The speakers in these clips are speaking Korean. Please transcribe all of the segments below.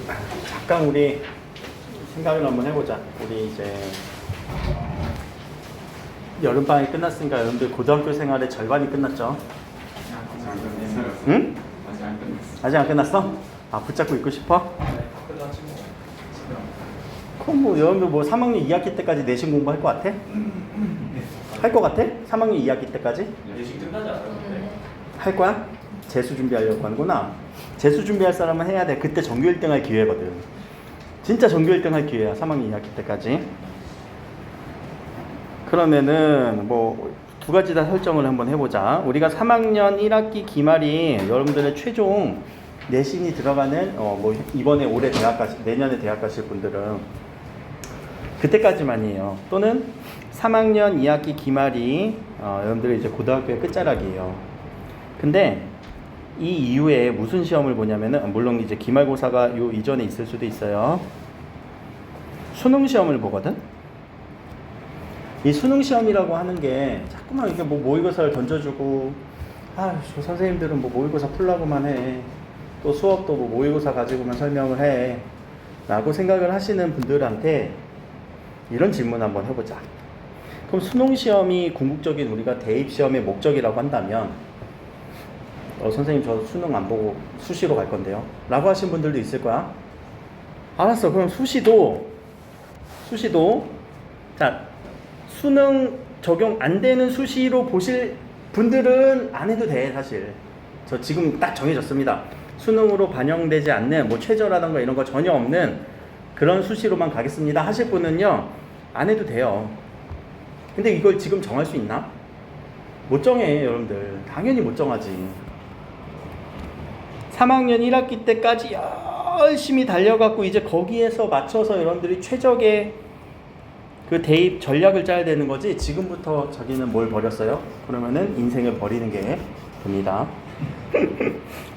잠깐 우리 생각을 한번 해보자. 우리 이제 여름방학이 끝났으니까 여러분들 고등학교 생활의 절반이 끝났죠? 응? 아직 안 끝났어? 아, 붙잡고 있고 싶어? 그럼 뭐 여러분들 뭐 3학년 2학기 때까지 내신 공부할 것 같아? 할 것 같아? 3학년 2학기 때까지? 내신 끝나지 않아요? 할 거야? 재수 준비하려고 하는구나. 재수 준비할 사람은 해야 돼. 그때 전교 1등 할 기회거든. 진짜 전교 1등 할 기회야. 3학년 2학기 때까지. 그러면은 뭐 두 가지 다 설정을 한번 해보자. 우리가 3학년 1학기 기말이 여러분들의 최종 내신이 들어가는 뭐 이번에 올해 대학 가실, 내년에 대학 가실 분들은 그때까지만이에요. 또는 3학년 2학기 기말이 여러분들의 이제 고등학교의 끝자락이에요. 근데 이 이후에 무슨 시험을 보냐면은 물론 이제 기말고사가 요 이전에 있을 수도 있어요. 수능 시험을 보거든. 이 수능 시험이라고 하는 게 자꾸만 이게 뭐 모의고사를 던져주고 저 선생님들은 뭐 모의고사 풀라고만 해. 또 수업도 뭐 모의고사 가지고만 설명을 해. 라고 생각을 하시는 분들한테 이런 질문 한번 해보자. 그럼 수능 시험이 궁극적인 우리가 대입 시험의 목적이라고 한다면 선생님 저 수능 안 보고 수시로 갈 건데요 라고 하신 분들도 있을 거야. 알았어. 그럼 수시도 자 수능 적용 안 되는 수시로 보실 분들은 안 해도 돼. 사실 저 지금 딱 정해졌습니다. 수능으로 반영되지 않는 뭐 최저라던가 이런 거 전혀 없는 그런 수시로만 가겠습니다 하실 분은요 안 해도 돼요. 근데 이걸 지금 정할 수 있나? 못 정해. 여러분들 당연히 못 정하지. 3학년 1학기 때까지 열심히 달려갖고 이제 거기에서 맞춰서 여러분들이 최적의 그 대입 전략을 짜야 되는 거지. 지금부터 자기는 뭘 버렸어요? 그러면은 인생을 버리는 게 됩니다.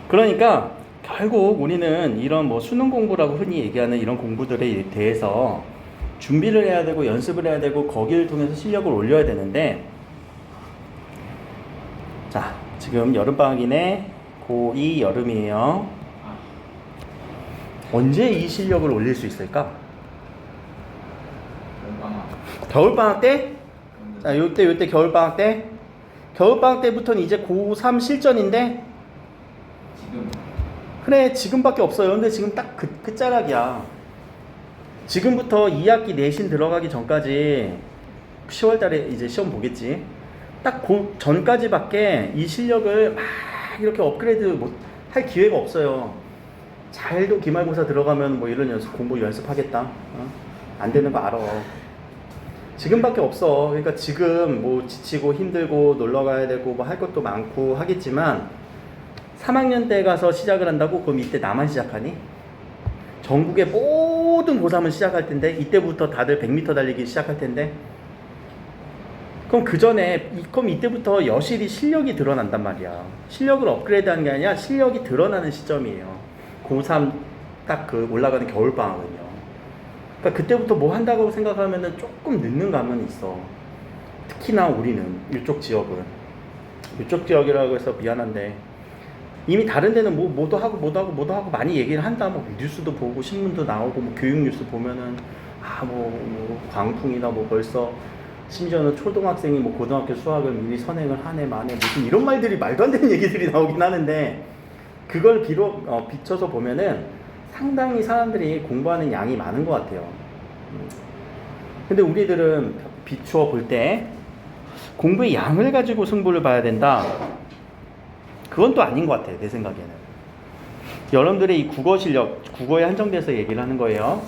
그러니까 결국 우리는 이런 뭐 수능 공부라고 흔히 얘기하는 이런 공부들에 대해서 준비를 해야 되고 연습을 해야 되고 거기를 통해서 실력을 올려야 되는데, 자 지금 여름방학이네. 고2 여름이에요. 언제 이 실력을 올릴 수 있을까? 겨울방학 때? 자, 요때 겨울방학 때? 겨울방학 때부터는 이제 고3 실전인데? 지금. 그래, 지금밖에 없어요. 근데 지금 딱 끝자락이야. 지금부터 2학기 내신 들어가기 전까지 10월 달에 이제 시험 보겠지. 딱 그 전까지밖에 이 실력을 막 이렇게 업그레이드 못 할 기회가 없어요. 잘도 기말고사 들어가면 뭐 이런 공부 연습하겠다. 안 되는 거 알아. 지금밖에 없어. 그러니까 지금 뭐 지치고 힘들고 놀러 가야 되고 뭐 할 것도 많고 하겠지만 3학년 때 가서 시작을 한다고? 그럼 이때 나만 시작하니? 전국의 모든 고3은 시작할 텐데 이때부터 다들 100m 달리기 시작할 텐데 그럼 그 전에 그럼 이때부터 여실히 실력이 드러난단 말이야. 실력을 업그레이드하는 게 아니라 실력이 드러나는 시점이에요. 고3 딱 그 올라가는 겨울방학은요. 그러니까 그때부터 뭐 한다고 생각하면은 조금 늦는 감은 있어. 특히나 우리는 이쪽 지역이라고 해서 미안한데 이미 다른 데는 뭐도 하고 많이 얘기를 한다. 뭐 뉴스도 보고 신문도 나오고 뭐 교육 뉴스 보면은 뭐 광풍이나 뭐 벌써 심지어는 초등학생이 뭐 고등학교 수학을 미리 선행을 하네 마네 무슨 이런 말들이 말도 안 되는 얘기들이 나오긴 하는데 그걸 비춰서 보면은 상당히 사람들이 공부하는 양이 많은 것 같아요. 근데 우리들은 비추어 볼 때 공부의 양을 가지고 승부를 봐야 된다. 그건 또 아닌 것 같아요. 내 생각에는. 여러분들의 이 국어 실력, 국어에 한정돼서 얘기를 하는 거예요.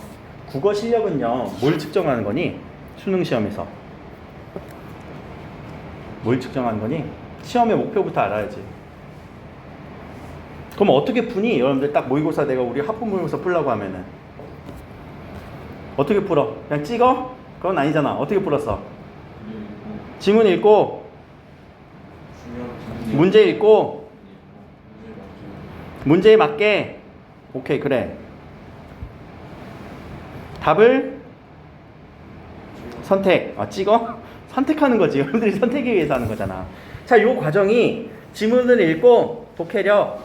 국어 실력은요, 뭘 측정하는 거니? 수능 시험에서. 뭘 측정하는 거니? 시험의 목표부터 알아야지. 그럼 어떻게 푸니? 여러분들 딱 모의고사 내가 우리 학부 모의고사 풀라고 하면은 어떻게 풀어? 그냥 찍어? 그건 아니잖아. 어떻게 풀었어? 지문 읽고 문제 읽고 문제에 맞게. 오케이, 그래. 답을 선택. 찍어? 선택하는 거지. 여러분들이 선택에 의해서 하는 거잖아. 자, 요 과정이 지문을 읽고 독해력,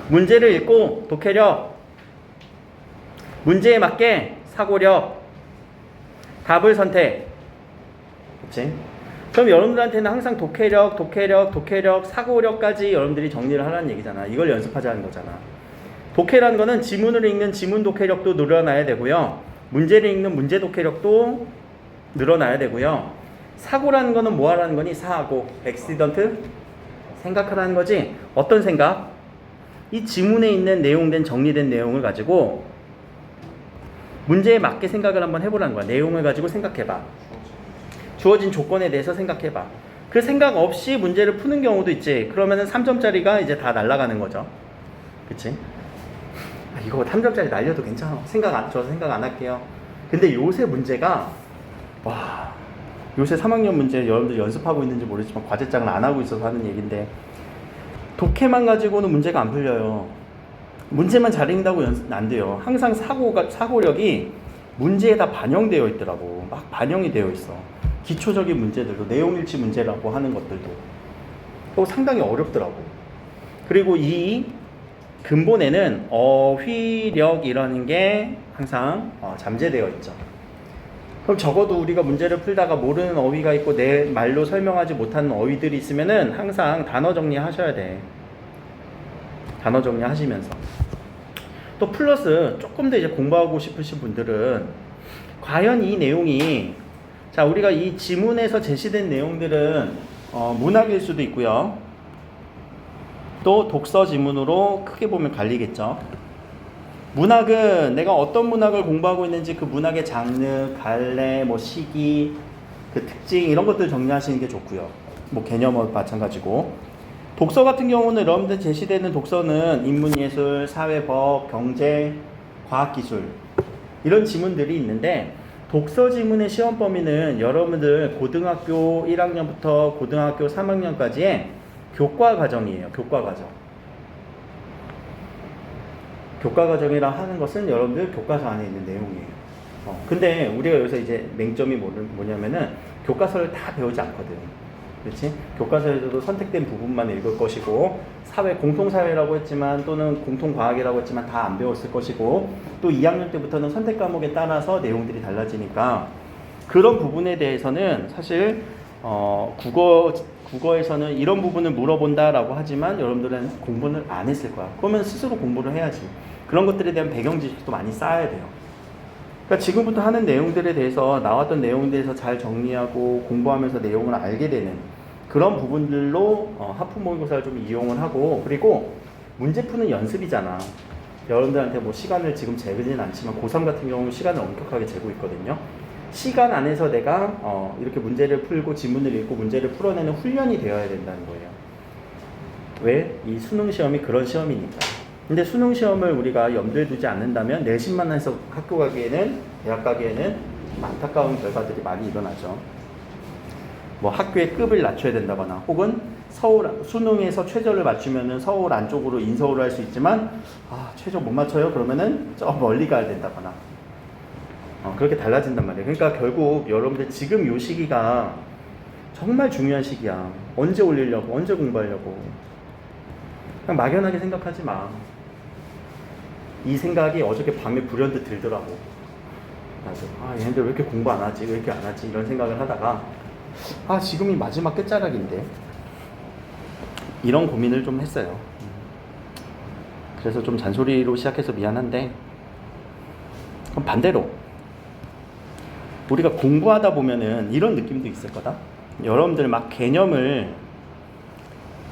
문제를 읽고 독해력, 문제에 맞게 사고력, 답을 선택. 그치? 그럼 여러분들한테는 항상 독해력, 사고력까지 여러분들이 정리를 하라는 얘기잖아. 이걸 연습하자는 거잖아. 독해라는 거는 지문을 읽는 지문 독해력도 늘어나야 되고요. 문제를 읽는 문제 독해력도 늘어나야 되고요. 사고라는 거는 뭐 하라는 거니? 사고, 액시던트, 생각하라는 거지. 어떤 생각? 이 지문에 있는 내용된 정리된 내용을 가지고 문제에 맞게 생각을 한번 해보라는 거야. 내용을 가지고 생각해봐. 주어진 조건에 대해서 생각해봐. 그 생각 없이 문제를 푸는 경우도 있지. 그러면은 3점짜리가 이제 다 날아가는 거죠. 그치? 이거 3점짜리 날려도 괜찮아. 저도 생각 안 할게요. 근데 요새 문제가, 와, 요새 3학년 문제 여러분들 연습하고 있는지 모르지만 과제장을 안 하고 있어서 하는 얘기인데, 독해만 가지고는 문제가 안 풀려요. 문제만 잘 읽는다고 안 돼요. 항상 사고력이 문제에 다 반영되어 있더라고. 막 반영이 되어 있어. 기초적인 문제들도, 내용일치 문제라고 하는 것들도. 그거 상당히 어렵더라고. 그리고 이 근본에는 어휘력이라는 게 항상 잠재되어 있죠. 그럼 적어도 우리가 문제를 풀다가 모르는 어휘가 있고 내 말로 설명하지 못하는 어휘들이 있으면은 항상 단어 정리하셔야 돼. 단어 정리하시면서. 또 플러스 조금 더 이제 공부하고 싶으신 분들은 과연 이 내용이, 자, 우리가 이 지문에서 제시된 내용들은 문학일 수도 있고요. 또 독서 지문으로 크게 보면 갈리겠죠. 문학은 내가 어떤 문학을 공부하고 있는지 그 문학의 장르, 갈래, 뭐 시기, 그 특징 이런 것들 정리하시는 게 좋고요. 뭐 개념은 마찬가지고. 독서 같은 경우는 여러분들 제시되는 독서는 인문예술, 사회법, 경제, 과학기술 이런 지문들이 있는데, 독서 지문의 시험 범위는 여러분들 고등학교 1학년부터 고등학교 3학년까지의 교과 과정이에요. 교과 과정. 교과 과정이라 하는 것은 여러분들 교과서 안에 있는 내용이에요. 근데 우리가 여기서 이제 맹점이 뭐냐면은 교과서를 다 배우지 않거든. 그렇지? 교과서에서도 선택된 부분만 읽을 것이고, 공통사회라고 했지만 또는 공통과학이라고 했지만 다 안 배웠을 것이고, 또 2학년 때부터는 선택 과목에 따라서 내용들이 달라지니까 그런 부분에 대해서는 사실 국어에서는 이런 부분을 물어본다라고 하지만 여러분들은 공부를 안 했을 거야. 그러면 스스로 공부를 해야지. 그런 것들에 대한 배경 지식도 많이 쌓아야 돼요. 그러니까 지금부터 하는 내용들에 대해서, 나왔던 내용에 대해서 잘 정리하고 공부하면서 내용을 알게 되는 그런 부분들로 하프 모의고사를 좀 이용을 하고, 그리고 문제 푸는 연습이잖아. 여러분들한테 뭐 시간을 지금 재지는 않지만 고3 같은 경우는 시간을 엄격하게 재고 있거든요. 시간 안에서 내가 이렇게 문제를 풀고 지문을 읽고 문제를 풀어내는 훈련이 되어야 된다는 거예요. 왜? 이 수능 시험이 그런 시험이니까. 근데 수능 시험을 우리가 염두에 두지 않는다면 내신만 해서 학교 가기에는, 대학 가기에는 안타까운 결과들이 많이 일어나죠. 뭐 학교의 급을 낮춰야 된다거나, 혹은 수능에서 최저를 맞추면은 서울 안쪽으로 인서울을 할 수 있지만, 최저 못 맞춰요? 그러면은 저 멀리 가야 된다거나. 그렇게 달라진단 말이에요. 그러니까 결국 여러분들 지금 요 시기가 정말 중요한 시기야. 언제 올리려고, 언제 공부하려고. 그냥 막연하게 생각하지 마. 이 생각이 어저께 밤에 불현듯 들더라고. 나도 얘네들 왜 이렇게 공부 안 하지? 왜 이렇게 안 하지? 이런 생각을 하다가 지금이 마지막 끝자락인데, 이런 고민을 좀 했어요. 그래서 좀 잔소리로 시작해서 미안한데, 그럼 반대로 우리가 공부하다 보면은 이런 느낌도 있을 거다. 여러분들 막 개념을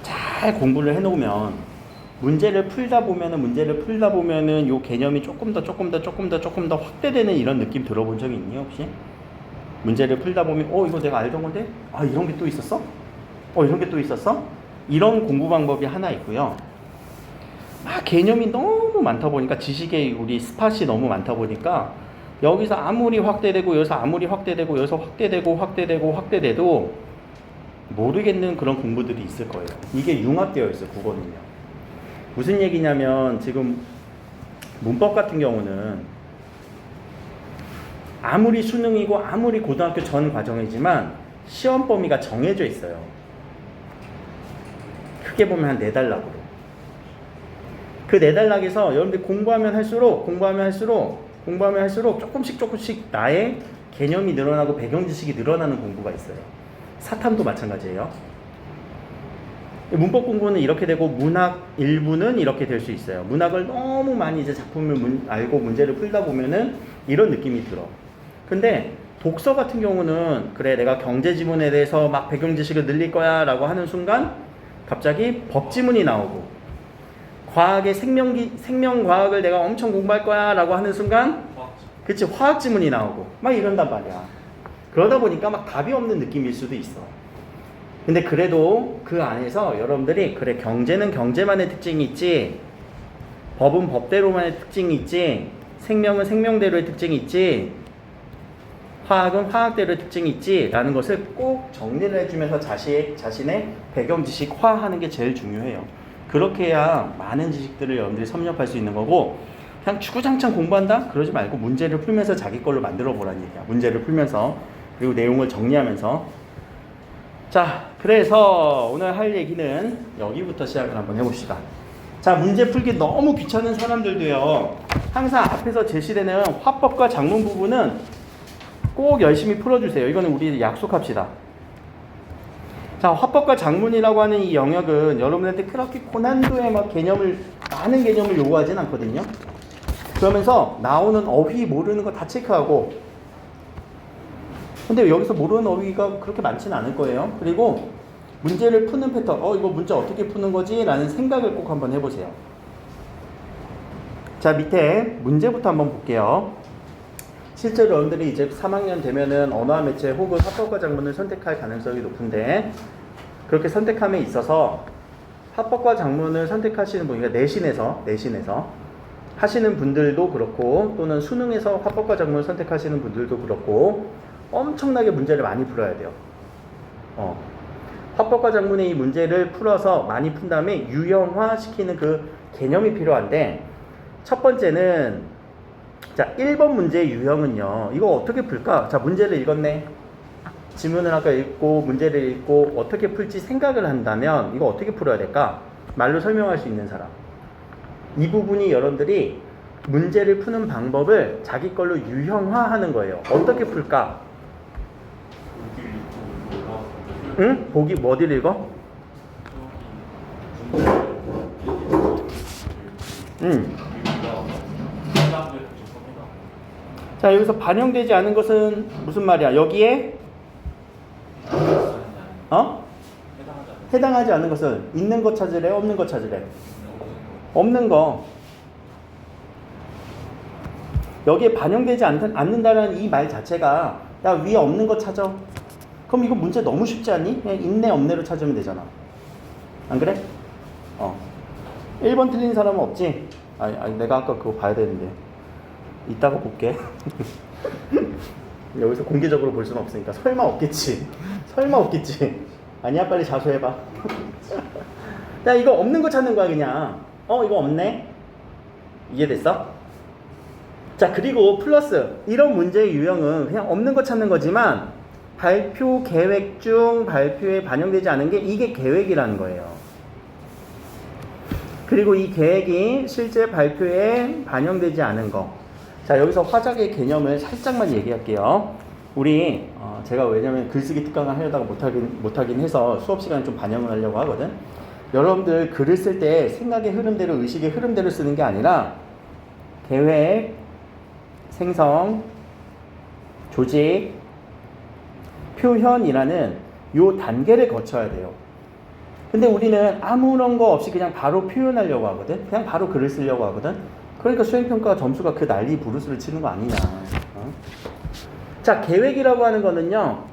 잘 공부를 해놓으면 문제를 풀다 보면은 요 개념이 조금 더 확대되는 이런 느낌 들어본 적이 있니 혹시? 문제를 풀다 보면 이거 내가 알던 건데? 이런 게 또 있었어? 이런 게 또 있었어? 이런 공부 방법이 하나 있고요. 개념이 너무 많다 보니까, 지식의 우리 스팟이 너무 많다 보니까 여기서 아무리 확대되고 여기서 아무리 확대되고 여기서 확대돼도 모르겠는 그런 공부들이 있을 거예요. 이게 융합되어 있어요. 국어는요. 무슨 얘기냐면, 지금 문법 같은 경우는 아무리 수능이고 아무리 고등학교 전 과정이지만 시험 범위가 정해져 있어요. 크게 보면 한 4단락으로. 그 4단락에서 여러분들이 공부하면 할수록 공부하면 할수록 조금씩 나의 개념이 늘어나고 배경 지식이 늘어나는 공부가 있어요. 사탐도 마찬가지예요. 문법 공부는 이렇게 되고 문학 일부는 이렇게 될 수 있어요. 문학을 너무 많이 이제 작품을 알고 문제를 풀다 보면은 이런 느낌이 들어. 근데 독서 같은 경우는 그래 내가 경제 지문에 대해서 막 배경 지식을 늘릴 거야 라고 하는 순간 갑자기 법 지문이 나오고 과학의 생명과학을 내가 엄청 공부할 거야 라고 하는 순간 그치 화학 지문이 나오고 막 이런단 말이야. 그러다 보니까 막 답이 없는 느낌일 수도 있어. 근데 그래도 그 안에서 여러분들이 그래 경제는 경제만의 특징이 있지, 법은 법대로만의 특징이 있지, 생명은 생명대로의 특징이 있지, 화학은 화학대로의 특징이 있지 라는 것을 꼭 정리를 해주면서 자신의 배경 지식화하는 게 제일 중요해요. 그렇게 해야 많은 지식들을 여러분들이 섭렵할 수 있는 거고, 그냥 주구장창 공부한다? 그러지 말고 문제를 풀면서 자기 걸로 만들어 보라는 얘기야. 문제를 풀면서 그리고 내용을 정리하면서. 자, 그래서 오늘 할 얘기는 여기부터 시작을 한번 해봅시다. 자, 문제 풀기 너무 귀찮은 사람들도요, 항상 앞에서 제시되는 화법과 작문 부분은 꼭 열심히 풀어주세요. 이거는 우리 약속합시다. 자, 화법과 작문이라고 하는 이 영역은 여러분한테 그렇게 고난도의 많은 개념을 요구하진 않거든요. 그러면서 나오는 어휘 모르는 거 다 체크하고, 근데 여기서 모르는 어휘가 그렇게 많지는 않을 거예요. 그리고 문제를 푸는 패턴, 이거 문제 어떻게 푸는 거지? 라는 생각을 꼭 한번 해보세요. 자, 밑에 문제부터 한번 볼게요. 실제로 여러분들이 이제 3학년 되면은 언어와 매체 혹은 화법과 작문을 선택할 가능성이 높은데, 그렇게 선택함에 있어서 화법과 작문을 선택하시는 분, 그러니까 내신에서 하시는 분들도 그렇고, 또는 수능에서 화법과 작문을 선택하시는 분들도 그렇고, 엄청나게 문제를 많이 풀어야 돼요. 화법과 작문의 이 문제를 풀어서 많이 푼 다음에 유형화 시키는 그 개념이 필요한데, 첫 번째는, 자, 1번 문제의 유형은요, 이거 어떻게 풀까? 자, 문제를 읽었네. 지문을 아까 읽고, 문제를 읽고, 어떻게 풀지 생각을 한다면, 이거 어떻게 풀어야 될까? 말로 설명할 수 있는 사람. 이 부분이 여러분들이 문제를 푸는 방법을 자기 걸로 유형화하는 거예요. 어떻게 풀까? 응? 보기 어디를 읽어? 자, 여기서 반영되지 않은 것은 무슨 말이야? 여기에 해당하지 않는 것은 있는 거 찾으래? 없는 거 찾으래? 없는 거. 여기에 반영되지 않는다는 이 말 자체가, 야, 위에 없는 거 찾아. 그럼 이거 문제 너무 쉽지 않니? 그냥 있네 없네로 찾으면 되잖아. 안 그래? 1번 틀린 사람은 없지? 아니 내가 아까 그거 봐야 되는데 이따가 볼게. 여기서 공개적으로 볼 수는 없으니까. 설마 없겠지. 아니야, 빨리 자수해봐. 야, 이거 없는 거 찾는 거야 그냥. 이거 없네? 이해됐어? 자, 그리고 플러스 이런 문제의 유형은 그냥 없는 거 찾는 거지만, 발표 계획 중 발표에 반영되지 않은 게 이게 계획이라는 거예요. 그리고 이 계획이 실제 발표에 반영되지 않은 거. 자, 여기서 화작의 개념을 살짝만 얘기할게요. 우리 제가 왜냐면 글쓰기 특강을 하려다가 못하긴 해서 수업 시간에 좀 반영을 하려고 하거든. 여러분들 글을 쓸 때 생각의 흐름대로, 의식의 흐름대로 쓰는 게 아니라 계획, 생성, 조직, 표현이라는 요 단계를 거쳐야 돼요. 근데 우리는 아무런 거 없이 그냥 바로 표현하려고 하거든. 그냥 바로 글을 쓰려고 하거든. 그러니까 수행평가 점수가 그 난리 부르스를 치는 거 아니냐. 자, 계획이라고 하는 거는요,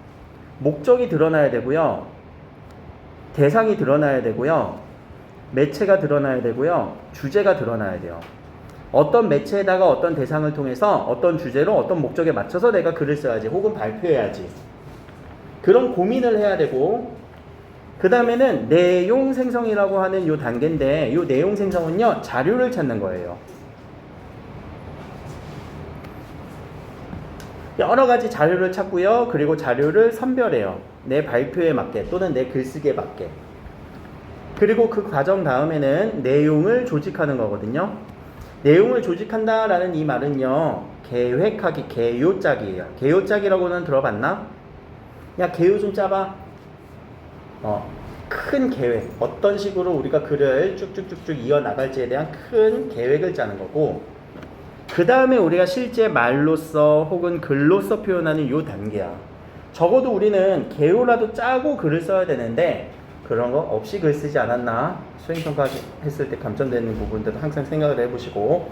목적이 드러나야 되고요, 대상이 드러나야 되고요, 매체가 드러나야 되고요, 주제가 드러나야 돼요. 어떤 매체에다가 어떤 대상을 통해서 어떤 주제로 어떤 목적에 맞춰서 내가 글을 써야지, 혹은 발표해야지. 그런 고민을 해야 되고, 그 다음에는 내용 생성이라고 하는 요 단계인데, 요 내용 생성은요, 자료를 찾는 거예요. 여러 가지 자료를 찾고요, 그리고 자료를 선별해요. 내 발표에 맞게 또는 내 글쓰기에 맞게. 그리고 그 과정 다음에는 내용을 조직하는 거거든요. 내용을 조직한다라는 이 말은요, 계획하기, 개요짝이에요. 개요짝이라고는 들어봤나? 야, 개요 좀 짜봐. 큰 계획, 어떤 식으로 우리가 글을 쭉쭉쭉쭉 이어나갈지에 대한 큰 계획을 짜는 거고, 그 다음에 우리가 실제 말로써 혹은 글로써 표현하는 요 단계야. 적어도 우리는 개요라도 짜고 글을 써야 되는데 그런 거 없이 글 쓰지 않았나? 수행평가 했을 때 감점되는 부분들도 항상 생각을 해보시고,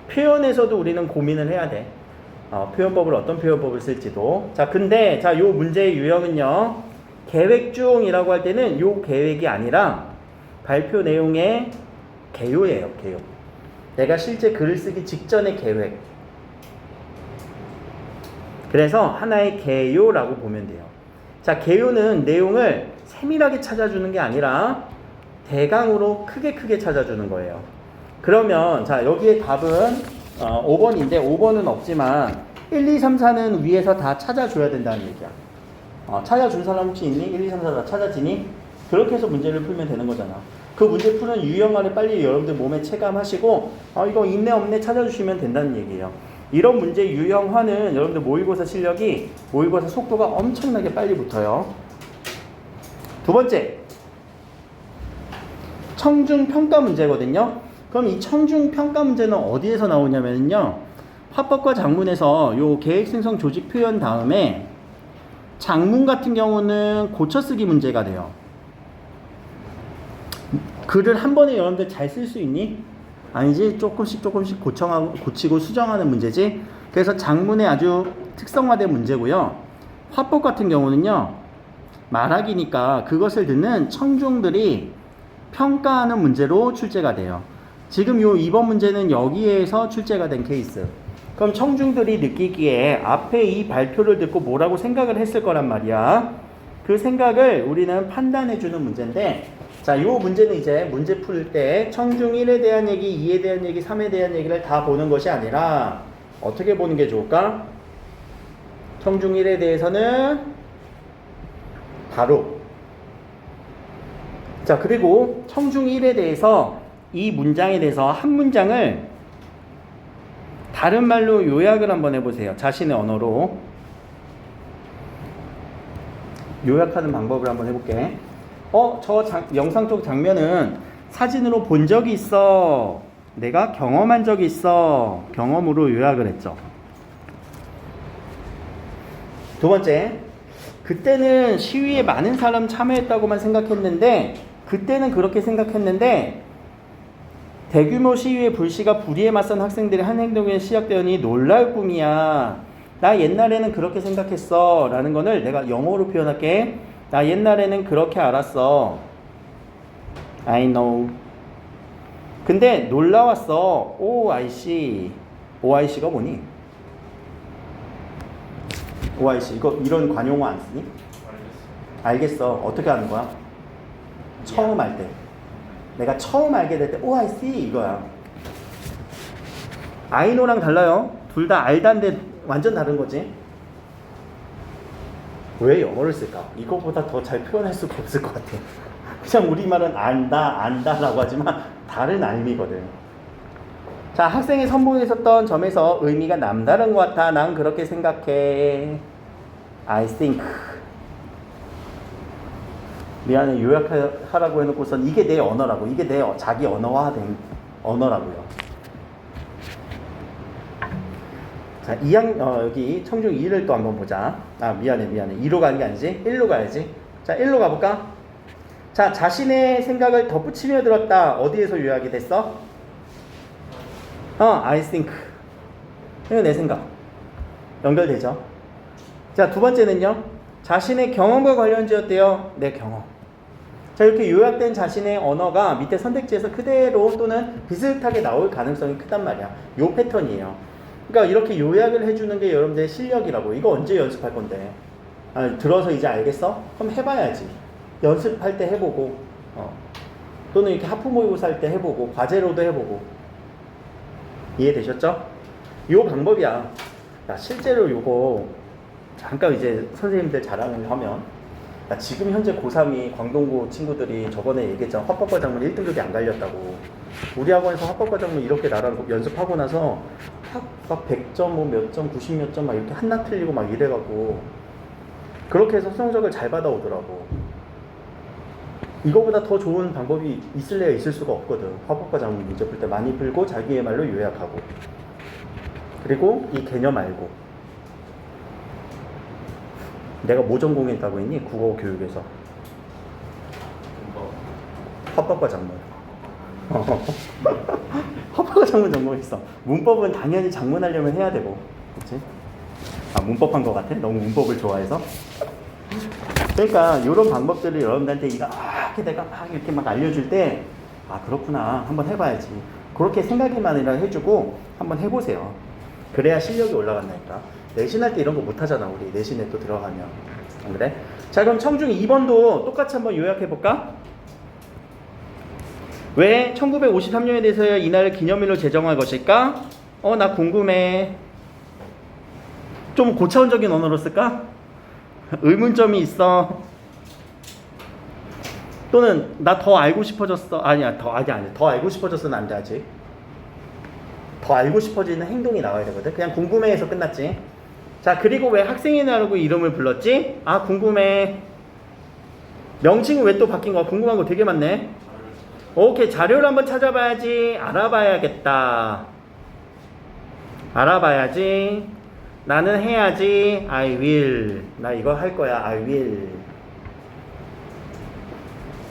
표현에서도 우리는 고민을 해야 돼. 표현법을 어떤 표현법을 쓸지도. 자, 근데 자, 요 문제의 유형은요, 계획 중이라고 할 때는 요 계획이 아니라 발표 내용의 개요예요. 개요. 내가 실제 글을 쓰기 직전의 계획. 그래서 하나의 개요라고 보면 돼요. 자, 개요는 내용을 세밀하게 찾아주는 게 아니라 대강으로 크게 찾아주는 거예요. 그러면 자, 여기에 답은 5번인데 5번은 없지만 1, 2, 3, 4는 위에서 다 찾아줘야 된다는 얘기야. 찾아준 사람 혹시 있니? 1, 2, 3, 4 다 찾아지니? 그렇게 해서 문제를 풀면 되는 거잖아. 그 문제 푸는 유형화를 빨리 여러분들 몸에 체감하시고 이거 있네 없네 찾아주시면 된다는 얘기예요. 이런 문제 유형화는 여러분들 모의고사 실력이, 모의고사 속도가 엄청나게 빨리 붙어요. 두 번째, 청중평가 문제거든요. 그럼 이 청중평가 문제는 어디에서 나오냐면요, 화법과 장문에서 요 계획생성 조직 표현 다음에 장문 같은 경우는 고쳐쓰기 문제가 돼요. 글을 한 번에 여러분들 잘 쓸 수 있니? 아니지. 조금씩 고치고 수정하는 문제지. 그래서 장문의 아주 특성화된 문제고요. 화법 같은 경우는요, 말하기니까 그것을 듣는 청중들이 평가하는 문제로 출제가 돼요. 지금 요 2번 문제는 여기에서 출제가 된 케이스. 그럼 청중들이 느끼기에 앞에 이 발표를 듣고 뭐라고 생각을 했을 거란 말이야. 그 생각을 우리는 판단해주는 문제인데, 자, 요 문제는 이제 문제 풀 때 청중 1에 대한 얘기, 2에 대한 얘기, 3에 대한 얘기를 다 보는 것이 아니라 어떻게 보는 게 좋을까? 청중 1에 대해서는 바로, 자, 그리고 청중 1에 대해서 이 문장에 대해서 한 문장을 다른 말로 요약을 한번 해보세요. 자신의 언어로 요약하는 방법을 한번 해볼게. 영상 쪽 장면은 사진으로 본 적이 있어. 내가 경험한 적이 있어. 경험으로 요약을 했죠. 두 번째, 그때는 시위에 많은 사람 참여했다고만 생각했는데, 그때는 그렇게 생각했는데 대규모 시위의 불씨가 불의에 맞선 학생들의 한 행동에 시작되었니 놀라울 뿐이야. 나 옛날에는 그렇게 생각했어 라는 거를 내가 영어로 표현할게. 나 옛날에는 그렇게 알았어. I know. 근데 놀라웠어. OIC. OIC가 뭐니? OIC. 이런 관용어 안 쓰니? 알겠어. 어떻게 하는 거야? 처음 알 때. 내가 처음 알게 될 때 OIC 이거야. I know랑 달라요. 둘 다 알다인데 완전 다른 거지. 왜 영어를 쓸까? 이거보다 더 잘 표현할 수가 없을 것 같아. 그냥 우리말은 안다라고 하지만 다른 의미거든. 자, 학생이 선보이고 있었던 점에서 의미가 남다른 것 같아. 난 그렇게 생각해. I think. 미안해, 요약하라고 해놓고선 이게 내 언어라고. 이게 내 자기 언어화된 언어라고요. 자, 여기 청중 2를 또 한번 보자. 미안해. 2로 가는 게 아니지. 1로 가야지. 자, 1로 가볼까? 자, 자신의 생각을 덧붙이며 들었다. 어디에서 요약이 됐어? I think. 이거 내 생각. 연결되죠? 자, 두 번째는요. 자신의 경험과 관련지었대요. 내 경험. 자, 이렇게 요약된 자신의 언어가 밑에 선택지에서 그대로 또는 비슷하게 나올 가능성이 크단 말이야. 요 패턴이에요. 그러니까 이렇게 요약을 해주는 게 여러분들의 실력이라고. 이거 언제 연습할 건데? 들어서 이제 알겠어? 그럼 해봐야지. 연습할 때 해보고, 또는 이렇게 하프 모의고사 할 때 해보고, 과제로도 해보고. 이해되셨죠? 요 방법이야. 실제로 요거 잠깐 이제 선생님들 자랑을 하면, 지금 현재 고3이 광동고 친구들이 저번에 얘기했잖아. 화법과 장문 1등급이 안 갈렸다고. 우리 학원에서 합법과정문 이렇게 나랑 연습하고 나서 막 100점, 뭐 몇 점, 90 몇 점 막 이렇게 한나 틀리고 막 이래갖고 그렇게 해서 성적을 잘 받아오더라고. 이거보다 더 좋은 방법이 있을래야 있을 수가 없거든. 합법과정문 문제 풀 때 많이 풀고 자기의 말로 요약하고 그리고 이 개념 알고. 내가 뭐 전공했다고 했니? 국어 교육에서 합법과정문. 합법과정문 전공했어. 문법은 당연히 작문하려면 해야 되고, 그렇지? 아, 문법한 것 같아? 너무 문법을 좋아해서. 그러니까 이런 방법들을 여러분들한테 이렇게 내가 막 이렇게 막 알려줄 때, 아 그렇구나, 한번 해봐야지. 그렇게 생각이만이라 해주고 한번 해보세요. 그래야 실력이 올라간다니까. 내신할 때 이런 거 못하잖아, 우리 내신에 또 들어가면. 안 그래? 자, 그럼 청중 2번도 똑같이 한번 요약해볼까? 왜 1953년에 대해서야 이날을 기념일로 제정할 것일까? 나 궁금해. 좀 고차원적인 언어로 쓸까? 의문점이 있어. 또는 나 더 알고 싶어졌어. 아니야, 더 알고 싶어졌어는 안 돼, 아직. 더 알고 싶어지는 행동이 나와야 되거든. 그냥 궁금해해서 끝났지. 자, 그리고 왜 학생의 날이라고 이름을 불렀지? 아, 궁금해. 명칭은 왜 또 바뀐 거야? 궁금한 거 되게 많네. 오케이, 자료를 한번 찾아봐야지. 알아봐야겠다. 알아봐야지. 나는 해야지. I will. 나 이거 할 거야. I will.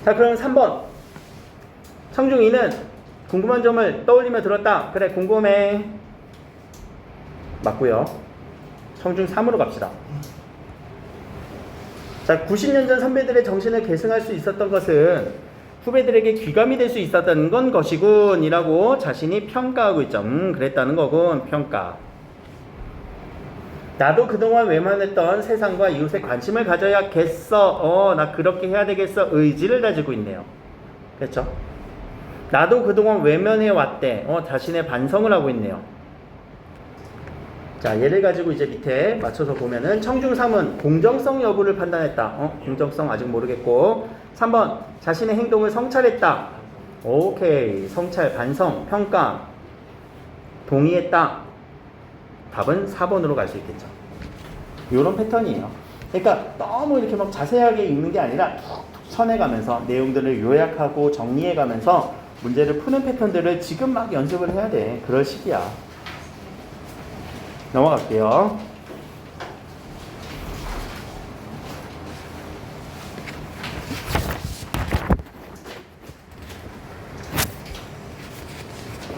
자, 그럼 3번. 청중이는 궁금한 점을 떠올리며 들었다. 그래, 궁금해. 맞고요. 청중 3으로 갑시다. 자, 90년 전 선배들의 정신을 계승할 수 있었던 것은 후배들에게 귀감이 될 수 있었던 건 것이군 이라고 자신이 평가하고 있죠. 그랬다는 거군. 평가. 나도 그동안 외면했던 세상과 이웃에 관심을 가져야겠어. 나 그렇게 해야 되겠어. 의지를 다지고 있네요. 그렇죠? 나도 그동안 외면해왔대. 자신의 반성을 하고 있네요. 자, 얘를 가지고 이제 밑에 맞춰서 보면은 청중 3은 공정성 여부를 판단했다. 공정성 아직 모르겠고. 3번 자신의 행동을 성찰했다. 오케이. 성찰, 반성, 평가. 동의했다. 답은 4번으로 갈 수 있겠죠. 이런 패턴이에요. 그러니까 너무 이렇게 막 자세하게 읽는 게 아니라 툭툭 쳐내가면서 내용들을 요약하고 정리해가면서 문제를 푸는 패턴들을 지금 막 연습을 해야 돼. 그럴 시기야. 넘어갈게요.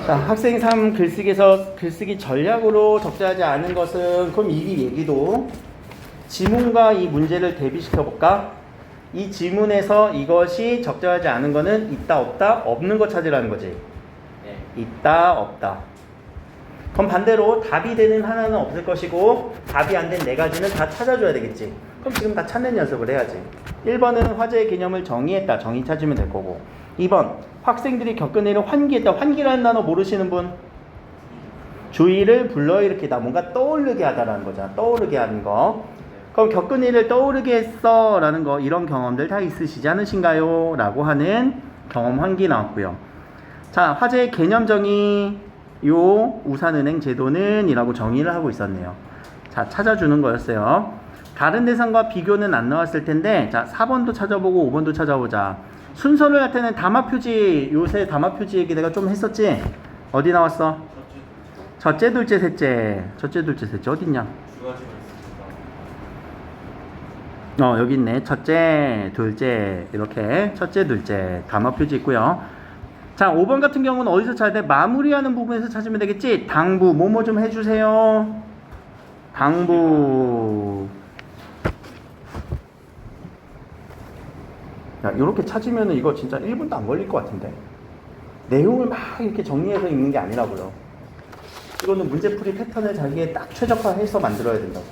자, 학생 3 글쓰기에서 글쓰기 전략으로 적재하지 않은 것은, 그럼 이 얘기도 지문과 이 문제를 대비시켜 볼까? 이 지문에서 이것이 적재하지 않은 거는 있다 없다 없는 거 찾으라는 거지. 네. 있다 없다. 그럼 반대로 답이 되는 하나는 없을 것이고 답이 안 된 네 가지는 다 찾아줘야 되겠지. 그럼 지금 다 찾는 연습을 해야지. 1번은 화제의 개념을 정의했다. 정의 찾으면 될 거고. 2번 학생들이 겪은 일을 환기했다. 환기라는 단어 모르시는 분? 주의를 불러일으키다. 뭔가 떠오르게 하다라는 거잖아. 떠오르게 하는 거. 그럼 겪은 일을 떠오르게 했어 라는 거, 이런 경험들 다 있으시지 않으신가요? 라고 하는 경험 환기 나왔고요. 자, 화제의 개념 정의, 요 우산은행 제도는 이라고 정의를 하고 있었네요. 자, 찾아주는 거였어요. 다른 대상과 비교는 안 나왔을 텐데, 자, 4번도 찾아보고 5번도 찾아보자. 순서를 할 때는 담화표지, 요새 담화표지 얘기 내가 좀 했었지? 어디 나왔어? 첫째, 둘째, 셋째. 첫째, 둘째, 셋째 어딨냐? 여기 있네. 첫째, 둘째, 이렇게 첫째, 둘째 담화표지 있고요. 자, 5번 같은 경우는 어디서 찾아야 돼? 마무리하는 부분에서 찾으면 되겠지? 당부, 뭐뭐 좀 해주세요. 당부. 야, 이렇게 찾으면 이거 진짜 1분도 안 걸릴 것 같은데. 내용을 막 이렇게 정리해서 읽는 게 아니라고요. 이거는 문제풀이 패턴을 자기에 딱 최적화해서 만들어야 된다고.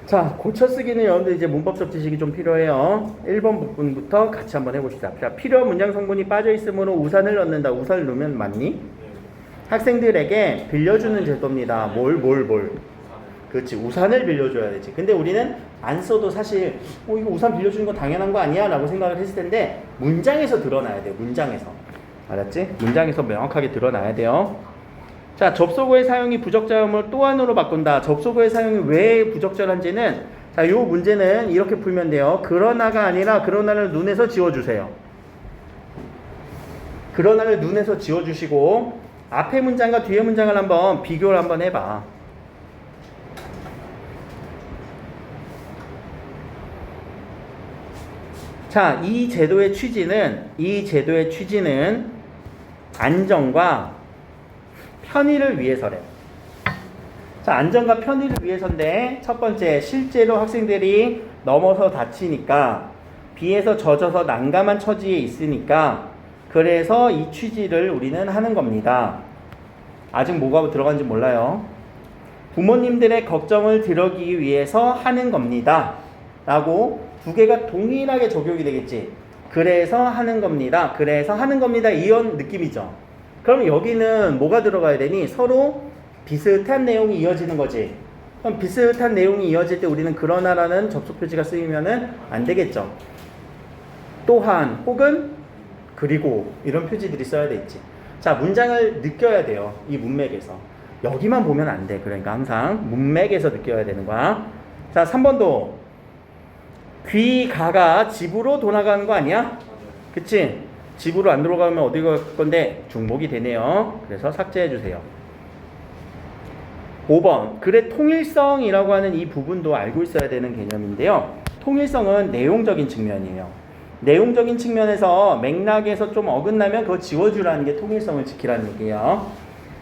자, 고쳐쓰기는 여러분들 이제 문법적 지식이 좀 필요해요. 1번 부분부터 같이 한번 해봅시다. 자, 필요 문장 성분이 빠져있으므로 우산을 넣는다. 우산을 넣으면 맞니? 학생들에게 빌려주는 제도입니다. 뭘. 그렇지. 우산을 빌려줘야 되지. 근데 우리는 안 써도 사실 이거 우산 빌려주는 거 당연한 거 아니야? 라고 생각을 했을 텐데 문장에서 드러나야 돼요. 문장에서. 알았지? 문장에서 명확하게 드러나야 돼요. 자, 접속어의 사용이 부적절함을 또한으로 바꾼다. 접속어의 사용이 왜 부적절한지는 자, 요 문제는 이렇게 풀면 돼요. 그러나가 아니라 그러나를 눈에서 지워주세요. 그러나를 눈에서 지워주시고 앞에 문장과 뒤에 문장을 한번 비교를 한번 해봐. 자, 이 제도의 취지는 안전과 편의를 위해서래. 자, 안전과 편의를 위해서인데 첫 번째, 실제로 학생들이 넘어서 다치니까 비에서 젖어서 난감한 처지에 있으니까 그래서 이 취지를 우리는 하는 겁니다. 아직 뭐가 들어간지 몰라요. 부모님들의 걱정을 덜기 위해서 하는 겁니다. 라고 두 개가 동일하게 적용이 되겠지. 그래서 하는 겁니다. 그래서 하는 겁니다. 이런 느낌이죠. 그럼 여기는 뭐가 들어가야 되니? 서로 비슷한 내용이 이어지는 거지. 그럼 비슷한 내용이 이어질 때 우리는 그러나라는 접속 표지가 쓰이면은 안 되겠죠. 또한, 혹은, 그리고 이런 표지들이 써야 되겠지. 자, 문장을 느껴야 돼요. 이 문맥에서. 여기만 보면 안 돼. 그러니까 항상 문맥에서 느껴야 되는 거야. 자, 3번도 귀가가 집으로 돌아가는 거 아니야? 그치? 집으로 안 들어가면 어디 갈 건데 중복이 되네요. 그래서 삭제해 주세요. 5번 글의 통일성이라고 하는 이 부분도 알고 있어야 되는 개념인데요. 통일성은 내용적인 측면이에요. 내용적인 측면에서 맥락에서 좀 어긋나면 그거 지워주라는 게 통일성을 지키라는 얘기예요.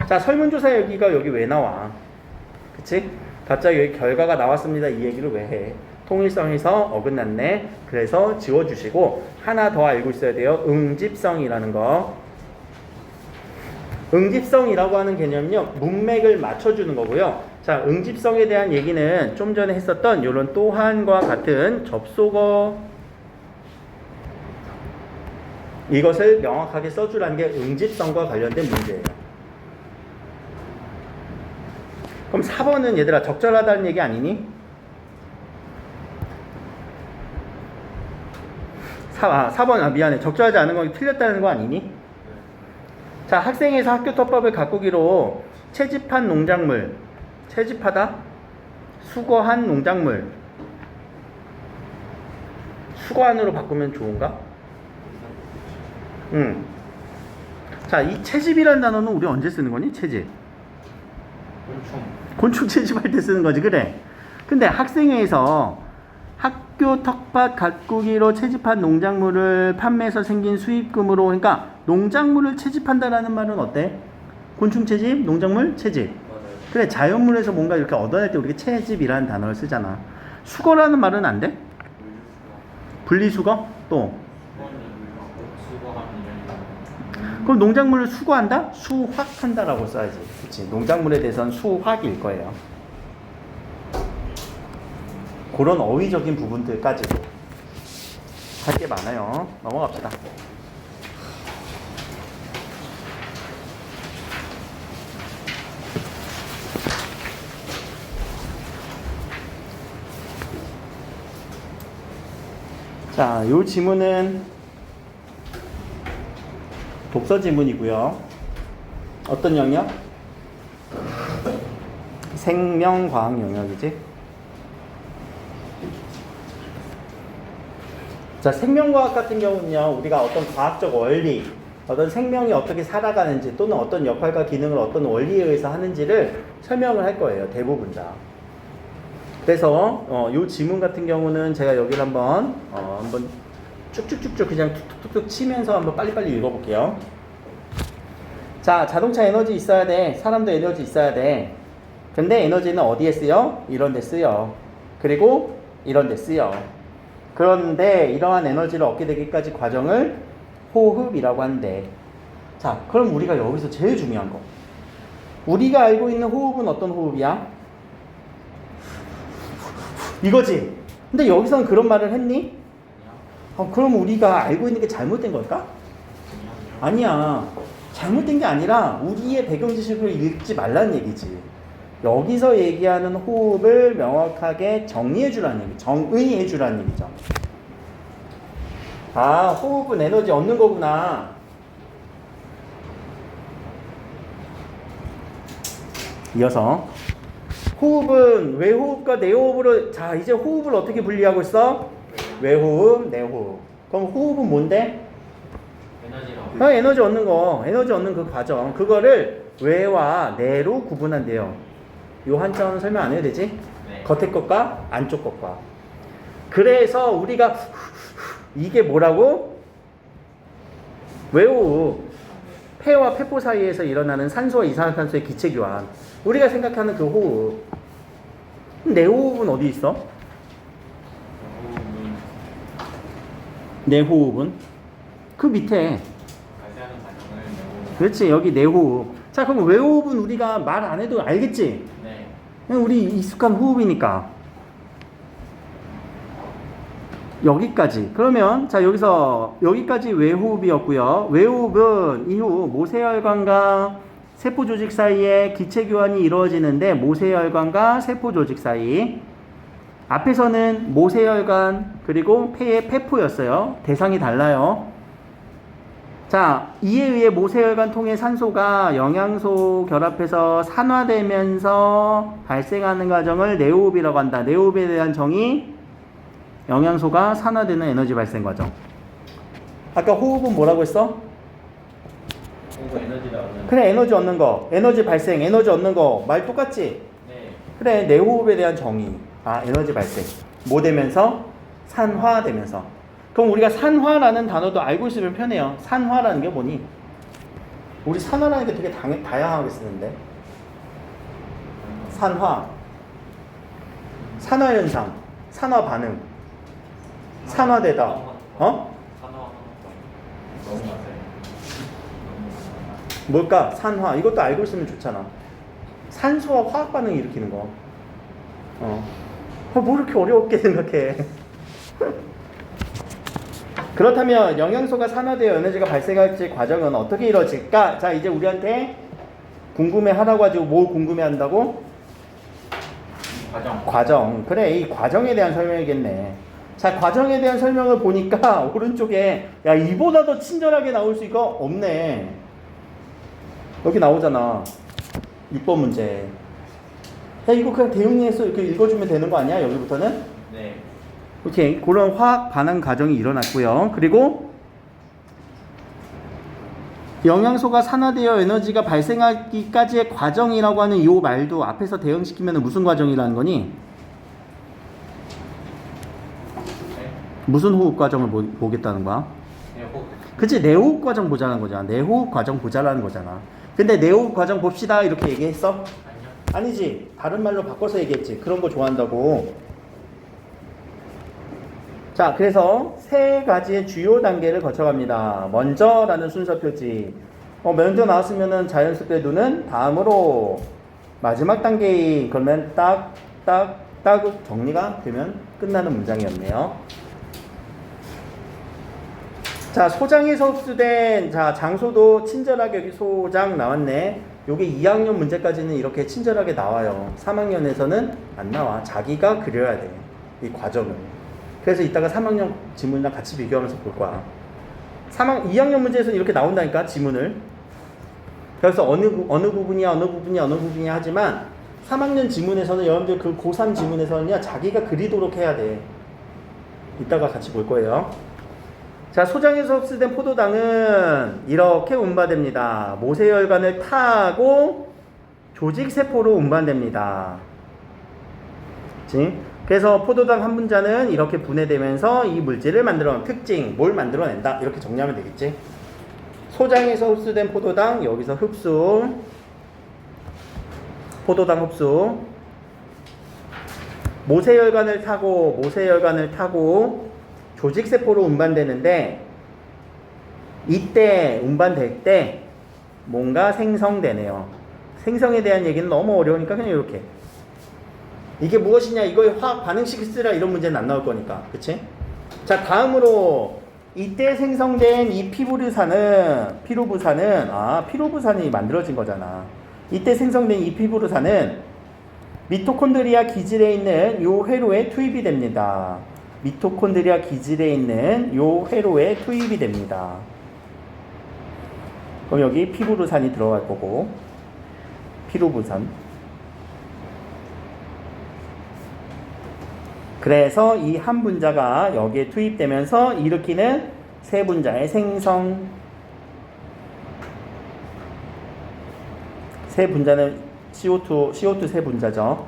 자, 설문조사 여기가 여기 왜 나와? 그치? 갑자기 여기 결과가 나왔습니다. 이 얘기를 왜 해? 통일성에서 어긋났네. 그래서 지워주시고 하나 더 알고 있어야 돼요. 응집성이라는 거. 응집성이라고 하는 개념은요, 문맥을 맞춰주는 거고요. 자, 응집성에 대한 얘기는 좀 전에 했었던 이런 또한과 같은 접속어 이것을 명확하게 써주라는 게 응집성과 관련된 문제예요. 그럼 4번은 얘들아 적절하다는 얘기 아니니? 4번 미안해. 적절하지 않은 건 틀렸다는 거 아니니? 자, 학생에서 학교 텃법을 가꾸기로 채집한 농작물, 채집하다, 수거한 농작물, 수거한으로 바꾸면 좋은가? 자, 이 채집이라는 단어는 우리 언제 쓰는 거니? 채집. 곤충 채집할 때 쓰는 거지, 그래? 근데 학생회에서 학교 텃밭 가꾸기로 채집한 농작물을 판매해서 생긴 수입금으로, 그러니까 농작물을 채집한다라는 말은 어때? 곤충 채집, 농작물 채집. 그래, 자연물에서 뭔가 이렇게 얻어낼 때 우리가 채집이라는 단어를 쓰잖아. 수거라는 말은 안 돼? 분리수거? 또? 그럼 농작물을 수거한다? 수확한다라고 써야지. 그치? 농작물에 대해서는 수확일 거예요. 그런 어휘적인 부분들까지도 할 게 많아요. 넘어갑시다. 자, 요 지문은 독서 지문이고요. 어떤 영역? 생명과학 영역이지. 자, 생명과학 같은 경우는요, 우리가 어떤 과학적 원리, 어떤 생명이 어떻게 살아가는지 또는 어떤 역할과 기능을 어떤 원리에 의해서 하는지를 설명을 할 거예요. 대부분 다. 그래서 요 지문 같은 경우는 제가 여기를 한번 쭉쭉쭉쭉 그냥 툭툭툭툭 치면서 한번 빨리빨리 읽어볼게요. 자, 자동차 에너지 있어야 돼. 사람도 에너지 있어야 돼. 근데 에너지는 어디에 쓰여? 이런 데 쓰여. 그리고 이런 데 쓰여. 그런데 이러한 에너지를 얻게 되기까지 과정을 호흡이라고 한대. 자, 그럼 우리가 여기서 제일 중요한 거. 우리가 알고 있는 호흡은 어떤 호흡이야? 이거지. 근데 여기서는 그런 말을 했니? 그럼 우리가 알고 있는 게 잘못된 걸까? 아니야. 잘못된 게 아니라 우리의 배경 지식을 읽지 말라는 얘기지. 여기서 얘기하는 호흡을 명확하게 정의해 주라는 얘기, 정의해 주라는 얘기죠. 아, 호흡은 에너지 얻는 거구나. 이어서 호흡은 외호흡과 내호흡으로, 자 이제 호흡을 어떻게 분리하고 있어? 외호흡, 내호흡. 그럼 호흡은 뭔데? 에너지라고. 에너지 얻는 거, 에너지 얻는 그 과정, 그거를 외와 내로 구분한대요. 요 한자는 설명 안 해도 되지? 네. 겉에 것과 안쪽 것과. 그래서 우리가 이게 뭐라고? 외호흡. 폐와 폐포 사이에서 일어나는 산소와 이산화탄소의 기체 교환. 우리가 생각하는 그 호흡. 내호흡은 어디 있어? 호흡은 내호흡은 그 밑에. 발생하는 과정을 내고. 그렇지, 여기 내호흡. 자, 그럼 외호흡은 우리가 말 안 해도 알겠지? 네. 그냥 우리 익숙한 호흡이니까. 여기까지. 그러면 자, 여기서 여기까지 외호흡이었고요. 외호흡은 이후 모세혈관과 세포 조직 사이에 기체 교환이 이루어지는데, 모세혈관과 세포 조직 사이. 앞에서는 모세혈관 그리고 폐의 폐포였어요. 대상이 달라요. 자, 이에 의해 모세혈관 통해 산소가 영양소 결합해서 산화되면서 발생하는 과정을 내호흡이라고 한다. 내호흡에 대한 정의, 영양소가 산화되는 에너지 발생 과정. 아까 호흡은 뭐라고 했어? 호흡은 에너지라고. 그래, 에너지 얻는 거, 에너지 발생, 에너지 얻는 거 말 똑같지? 네. 그래, 내호흡에 대한 정의. 아, 에너지 발생. 뭐 되면서? 산화되면서. 그럼 우리가 산화라는 단어도 알고 있으면 편해요. 산화라는 게 뭐니? 우리 산화라는 게 되게 다양하게 쓰는데. 산화, 산화현상, 산화반응, 산화되다. 어? 너무 맞아요. 뭘까? 산화. 이것도 알고 있으면 좋잖아. 산소와 화학 반응 일으키는 거. 뭐 이렇게 어렵게 생각해. 그렇다면 영양소가 산화되어 에너지가 발생할지 과정은 어떻게 이루어질까? 자, 이제 우리한테 궁금해하라고 하죠. 뭐 궁금해한다고? 과정. 그래, 이 과정에 대한 설명이겠네. 자, 과정에 대한 설명을 보니까 오른쪽에 야, 이보다 더 친절하게 나올 수가 없네. 여기 나오잖아. 6번 문제. 야, 이거 그냥 대응해서 이렇게 읽어주면 되는 거 아니야? 여기부터는? 네. 오케이. 그런 화학 반응 과정이 일어났고요. 그리고 영양소가 산화되어 에너지가 발생하기까지의 과정이라고 하는 이 말도 앞에서 대응시키면 무슨 과정이라는 거니? 네. 무슨 호흡 과정을 보겠다는 거야? 네. 호흡. 그치, 내호흡 과정 보자는 거잖아. 내호흡 과정 보자라는 거잖아. 근데 내호흡 과정 봅시다 이렇게 얘기했어? 아니요. 아니지. 다른 말로 바꿔서 얘기했지. 그런 거 좋아한다고. 자, 그래서 세 가지의 주요 단계를 거쳐갑니다. 먼저라는 순서 표지. 먼저 나왔으면은 자연스럽게 눈은 다음으로 마지막 단계인, 그러면 딱 정리가 되면 끝나는 문장이었네요. 자, 소장에서 흡수된, 자, 장소도 친절하게 여기 소장 나왔네. 요게 2학년 문제까지는 이렇게 친절하게 나와요. 3학년에서는 안 나와. 자기가 그려야 돼. 이 과정을. 그래서 이따가 3학년 지문이랑 같이 비교하면서 볼 거야. 2학년 문제에서는 이렇게 나온다니까, 지문을. 그래서 어느 부분이야 하지만 3학년 지문에서는 여러분들 그 고3 지문에서는요, 자기가 그리도록 해야 돼. 이따가 같이 볼 거예요. 자, 소장에서 흡수된 포도당은 이렇게 운반됩니다. 모세혈관을 타고 조직세포로 운반됩니다. 그치? 그래서 포도당 한 분자는 이렇게 분해되면서 이 물질을 만들어낸 특징, 뭘 만들어낸다. 이렇게 정리하면 되겠지. 소장에서 흡수된 포도당, 여기서 흡수, 포도당 흡수. 모세혈관을 타고 조직세포로 운반되는데, 이때 운반될 때 뭔가 생성되네요. 생성에 대한 얘기는 너무 어려우니까 그냥 이렇게. 이게 무엇이냐, 이거의 화학 반응식을 쓰라, 이런 문제는 안 나올 거니까. 그치? 자, 다음으로 이때 생성된 이 피로부산이 만들어진 거잖아. 이때 생성된 이 피로부산은 미토콘드리아 기질에 있는 요 회로에 투입이 됩니다. 미토콘드리아 기질에 있는 요 회로에 투입이 됩니다. 그럼 여기 피부르산이 들어갈 거고, 피루부산. 그래서 이 한 분자가 여기에 투입되면서 일으키는 세 분자의 생성. 세 분자는 CO2 세 분자죠.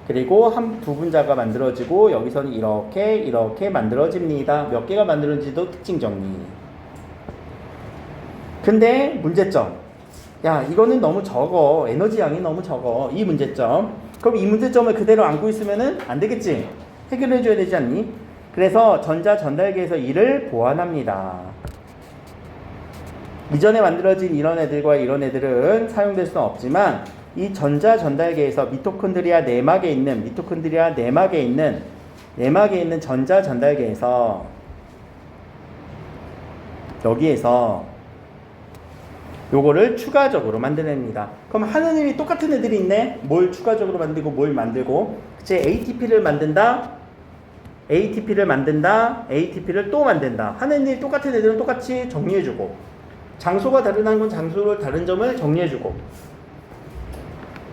그리고 두 분자가 만들어지고 여기서는 이렇게 만들어집니다. 몇 개가 만들어지도 특징 정리. 근데 문제점. 야, 이거는 너무 적어. 에너지 양이 너무 적어. 이 문제점. 그럼 이 문제점을 그대로 안고 있으면은 안 되겠지? 해결해 줘야 되지 않니? 그래서 전자 전달계에서 이를 보완합니다. 이전에 만들어진 이런 애들과 이런 애들은 사용될 수는 없지만 이 전자 전달계에서 미토콘드리아 내막에 있는 전자 전달계에서 여기에서 요거를 추가적으로 만들어냅니다. 그럼 하는 일이 똑같은 애들이 있네? 뭘 추가적으로 만들고 뭘 만들고, 그치? ATP를 만든다, ATP를 또 만든다. 하는 일이 똑같은 애들은 똑같이 정리해주고, 장소가 다르다는 건 장소를 다른 점을 정리해주고.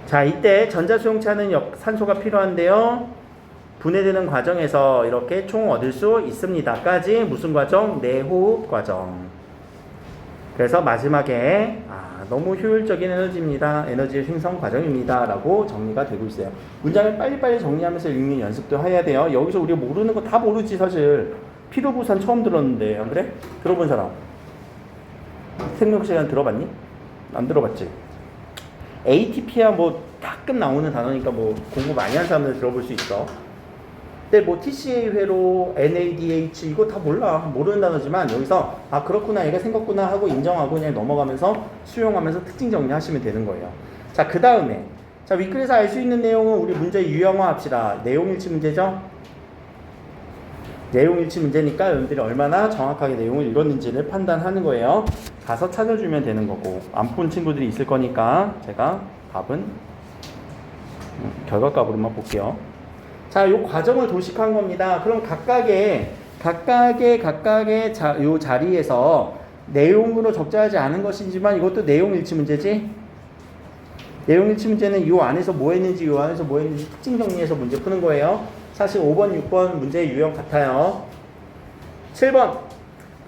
자, 이때 전자수용체하는 산소가 필요한데요. 분해되는 과정에서 이렇게 총 얻을 수 있습니다. 까지 무슨 과정? 내호흡 과정. 그래서 마지막에 너무 효율적인 에너지입니다. 에너지 생성 과정입니다. 라고 정리가 되고 있어요. 문장을 빨리빨리 정리하면서 읽는 연습도 해야 돼요. 여기서 우리가 모르는 거 다 모르지 사실. 피로부산 처음 들었는데 안 그래? 들어본 사람? 생명시간 들어봤니? 안 들어봤지? ATP야 뭐 가끔 나오는 단어니까 뭐 공부 많이 한 사람들 들어볼 수 있어. 근데 뭐 TCA 회로, NADH 이거 다 몰라. 모르는 단어지만 여기서 그렇구나 얘가 생겼구나 하고 인정하고 그냥 넘어가면서 수용하면서 특징 정리하시면 되는 거예요. 자, 그 다음에 자 위클에서 알 수 있는 내용은 우리 문제 유형화 합시다. 내용일치 문제죠? 내용일치 문제니까 여러분들이 얼마나 정확하게 내용을 읽었는지를 판단하는 거예요. 가서 찾아주면 되는 거고 안 푼 친구들이 있을 거니까 제가 답은 결과값으로만 볼게요. 자, 요 과정을 도식한 겁니다. 그럼 각각의 요 자리에서 내용으로 적절하지 않은 것이지만 이것도 내용일치 문제지? 내용일치 문제는 요 안에서 뭐 했는지 요 안에서 뭐 했는지 특징 정리해서 문제 푸는 거예요. 사실 5번, 6번 문제의 유형 같아요. 7번.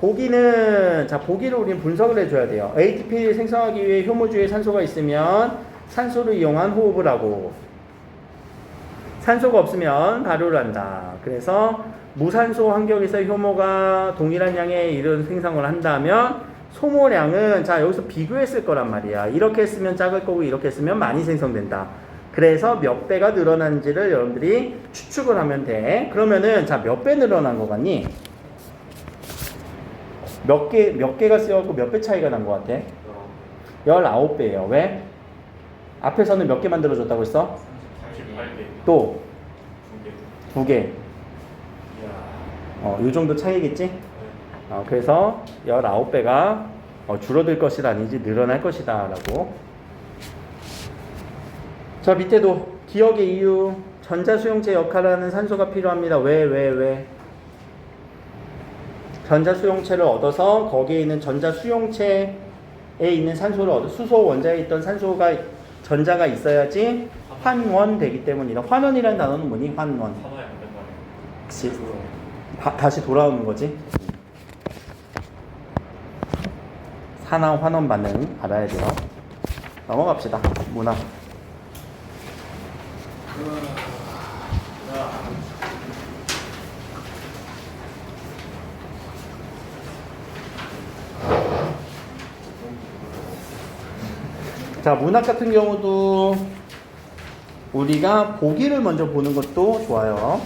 보기는, 보기를 우리는 분석을 해줘야 돼요. ATP를 생성하기 위해 효모주에 산소가 있으면 산소를 이용한 호흡을 하고, 산소가 없으면 발효를 한다. 그래서 무산소 환경에서 효모가 동일한 양의 이런 생성을 한다면 소모량은 여기서 비교했을 거란 말이야. 이렇게 했으면 작을 거고 이렇게 했으면 많이 생성된다. 그래서 몇 배가 늘어난지를 여러분들이 추측을 하면 돼. 그러면은 몇 배 늘어난 거 같니? 몇 개가 쓰여갖고 몇 배 차이가 난 거 같아? 19배예요. 왜? 앞에서는 몇 개 만들어줬다고 했어? 38개. 또 2개. 이야. 요 정도 차이겠지? 그래서 19배가 줄어들 것이다 아니지 늘어날 것이다 라고. 자, 밑에도 기억의 이유. 전자수용체 역할을 하는 산소가 필요합니다. 왜? 전자수용체를 얻어서 거기에 있는 전자수용체에 있는 산소를 얻어 수소 원자에 있던 전자가 있어야지 환원되기 때문이다. 환원이라는 단어는 뭐니? 환원. 산화에 안 된다는. 그치. 다시 돌아오는 거지. 산화 환원 반응 알아야 돼요. 넘어갑시다. 문화. 자, 문학 같은 경우도 우리가 보기를 먼저 보는 것도 좋아요.